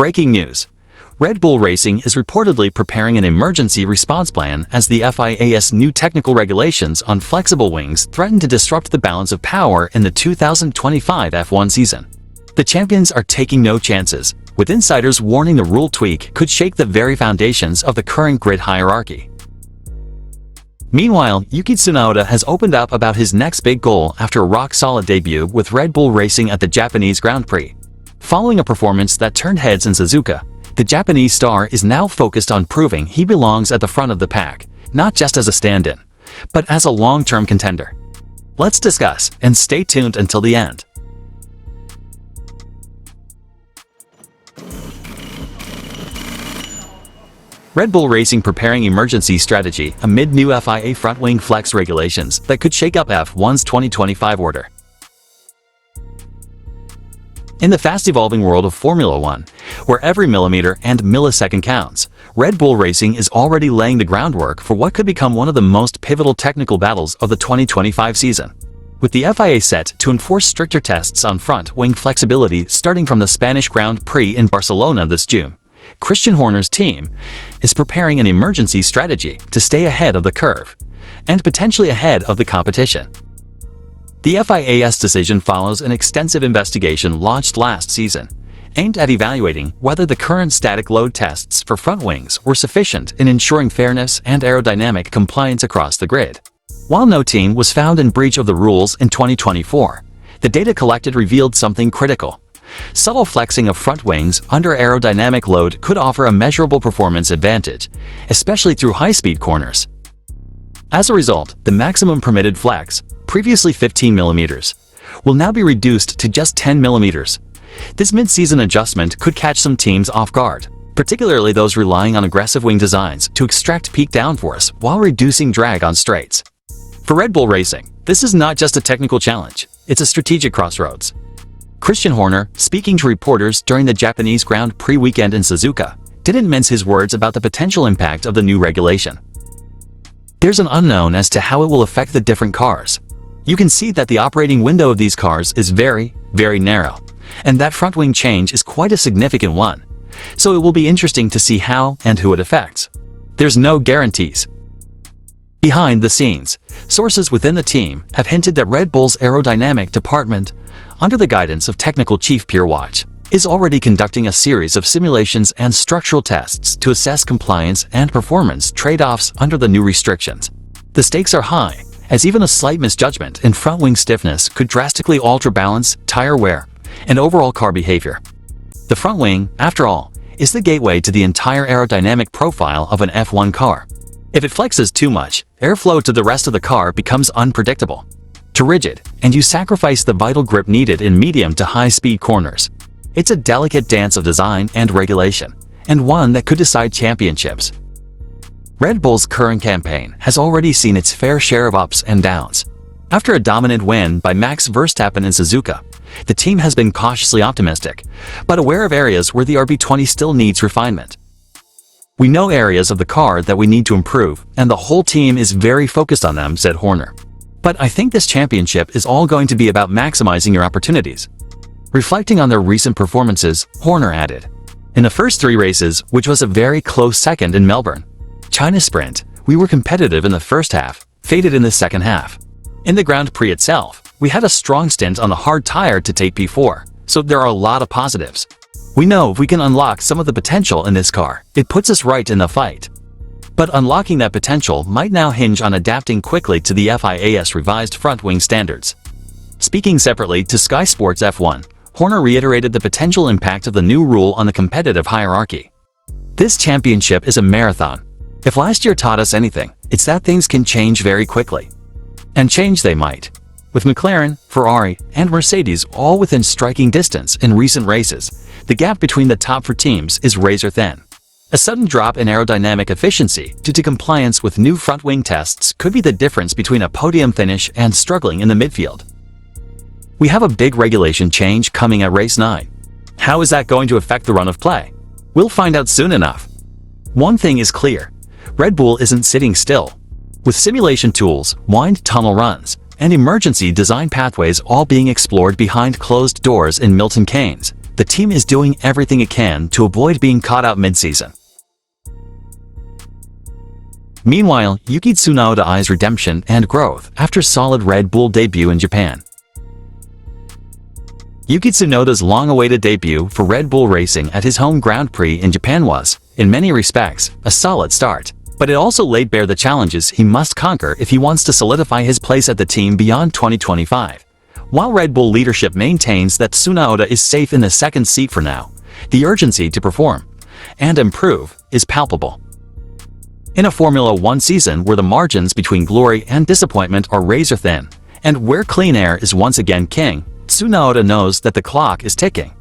Breaking news. Red Bull Racing is reportedly preparing an emergency response plan as the FIA's new technical regulations on flexible wings threaten to disrupt the balance of power in the 2025 F1 season. The champions are taking no chances, with insiders warning the rule tweak could shake the very foundations of the current grid hierarchy. Meanwhile, Yuki Tsunoda has opened up about his next big goal after a rock-solid debut with Red Bull Racing at the Japanese Grand Prix. Following a performance that turned heads in Suzuka, the Japanese star is now focused on proving he belongs at the front of the pack, not just as a stand-in, but as a long-term contender. Let's discuss, and stay tuned until the end. Red Bull Racing preparing emergency strategy amid new FIA front-wing flex regulations that could shake up F1's 2025 order. In the fast-evolving world of Formula One, where every millimeter and millisecond counts, Red Bull Racing is already laying the groundwork for what could become one of the most pivotal technical battles of the 2025 season. With the FIA set to enforce stricter tests on front-wing flexibility starting from the Spanish Grand Prix in Barcelona this June, Christian Horner's team is preparing an emergency strategy to stay ahead of the curve, and potentially ahead of the competition. The FIA's decision follows an extensive investigation launched last season, aimed at evaluating whether the current static load tests for front wings were sufficient in ensuring fairness and aerodynamic compliance across the grid. While no team was found in breach of the rules in 2024, the data collected revealed something critical. Subtle flexing of front wings under aerodynamic load could offer a measurable performance advantage, especially through high-speed corners. As a result, the maximum permitted flex, previously 15 mm, will now be reduced to just 10 mm. This mid-season adjustment could catch some teams off guard, particularly those relying on aggressive wing designs to extract peak downforce while reducing drag on straights. For Red Bull Racing, this is not just a technical challenge, it's a strategic crossroads. Christian Horner, speaking to reporters during the Japanese Grand Prix weekend in Suzuka, didn't mince his words about the potential impact of the new regulation. There's an unknown as to how it will affect the different cars. You can see that the operating window of these cars is very, very narrow, and that front wing change is quite a significant one, so it will be interesting to see how and who it affects. There's no guarantees. Behind the scenes, sources within the team have hinted that Red Bull's aerodynamic department, under the guidance of technical chief Pierre Watch, is already conducting a series of simulations and structural tests to assess compliance and performance trade-offs under the new restrictions. The stakes are high, as even a slight misjudgment in front wing stiffness could drastically alter balance, tire wear, and overall car behavior. The front wing, after all, is the gateway to the entire aerodynamic profile of an F1 car. If it flexes too much, airflow to the rest of the car becomes unpredictable, too rigid, and you sacrifice the vital grip needed in medium to high-speed corners. It's a delicate dance of design and regulation, and one that could decide championships. Red Bull's current campaign has already seen its fair share of ups and downs. After a dominant win by Max Verstappen in Suzuka, the team has been cautiously optimistic, but aware of areas where the RB20 still needs refinement. "We know areas of the car that we need to improve, and the whole team is very focused on them," said Horner. "But I think this championship is all going to be about maximizing your opportunities." Reflecting on their recent performances, Horner added, "In the first 3 races, which was a very close second in Melbourne, China Sprint, we were competitive in the first half, faded in the second half. In the Grand Prix itself, we had a strong stint on the hard tire to take P4, so there are a lot of positives. We know if we can unlock some of the potential in this car, it puts us right in the fight. But unlocking that potential might now hinge on adapting quickly to the FIA's revised front-wing standards." Speaking separately to Sky Sports F1, Horner reiterated the potential impact of the new rule on the competitive hierarchy. "This championship is a marathon. If last year taught us anything, it's that things can change very quickly. And change they might. With McLaren, Ferrari, and Mercedes all within striking distance in recent races, the gap between the top 4 teams is razor-thin. A sudden drop in aerodynamic efficiency due to compliance with new front-wing tests could be the difference between a podium finish and struggling in the midfield. We have a big regulation change coming at race 9. How is that going to affect the run of play? We'll find out soon enough. One thing is clear. Red Bull isn't sitting still. With simulation tools, wind tunnel runs, and emergency design pathways all being explored behind closed doors in Milton Keynes, the team is doing everything it can to avoid being caught out mid-season. Meanwhile, Yuki Tsunoda eyes redemption and growth after solid Red Bull debut in Japan. Yuki Tsunoda's long-awaited debut for Red Bull Racing at his home Grand Prix in Japan was, in many respects, a solid start, but it also laid bare the challenges he must conquer if he wants to solidify his place at the team beyond 2025. While Red Bull leadership maintains that Tsunoda is safe in the second seat for now, the urgency to perform and improve is palpable. In a Formula One season where the margins between glory and disappointment are razor-thin, and where clean air is once again king, Tsunoda knows that the clock is ticking.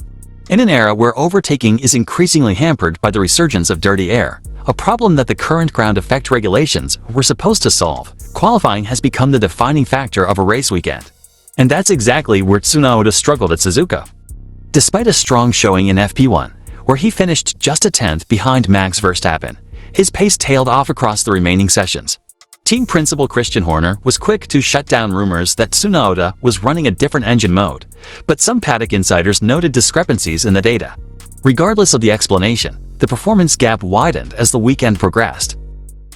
In an era where overtaking is increasingly hampered by the resurgence of dirty air, a problem that the current ground effect regulations were supposed to solve, qualifying has become the defining factor of a race weekend. And that's exactly where Tsunoda struggled at Suzuka. Despite a strong showing in FP1, where he finished just a tenth behind Max Verstappen, his pace tailed off across the remaining sessions. Team principal Christian Horner was quick to shut down rumors that Tsunoda was running a different engine mode, but some paddock insiders noted discrepancies in the data. Regardless of the explanation, the performance gap widened as the weekend progressed.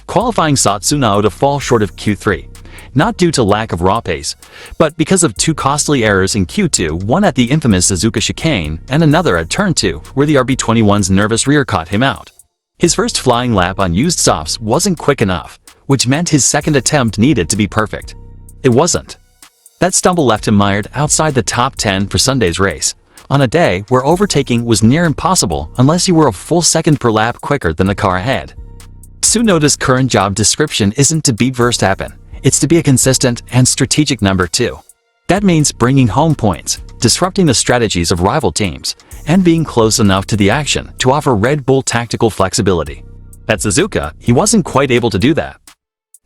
Qualifying saw Tsunoda fall short of Q3, not due to lack of raw pace, but because of two costly errors in Q2, one at the infamous Suzuka chicane and another at Turn 2, where the RB21's nervous rear caught him out. His first flying lap on used softs wasn't quick enough, which meant his second attempt needed to be perfect. It wasn't. That stumble left him mired outside the top 10 for Sunday's race, on a day where overtaking was near impossible unless you were a full second per lap quicker than the car ahead. Tsunoda's current job description isn't to beat Verstappen, it's to be a consistent and strategic number 2. That means bringing home points, disrupting the strategies of rival teams, and being close enough to the action to offer Red Bull tactical flexibility. At Suzuka, he wasn't quite able to do that.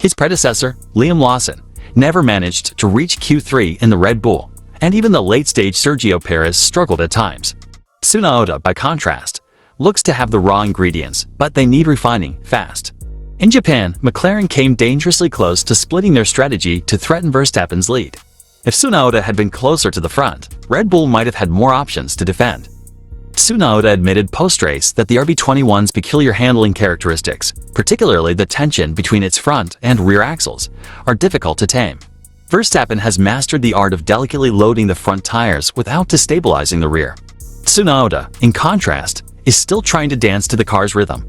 His predecessor, Liam Lawson, never managed to reach Q3 in the Red Bull, and even the late-stage Sergio Perez struggled at times. Tsunoda, by contrast, looks to have the raw ingredients, but they need refining fast. In Japan, McLaren came dangerously close to splitting their strategy to threaten Verstappen's lead. If Tsunoda had been closer to the front, Red Bull might have had more options to defend. Tsunoda admitted post-race that the RB21's peculiar handling characteristics, particularly the tension between its front and rear axles, are difficult to tame. Verstappen has mastered the art of delicately loading the front tires without destabilizing the rear. Tsunoda, in contrast, is still trying to dance to the car's rhythm.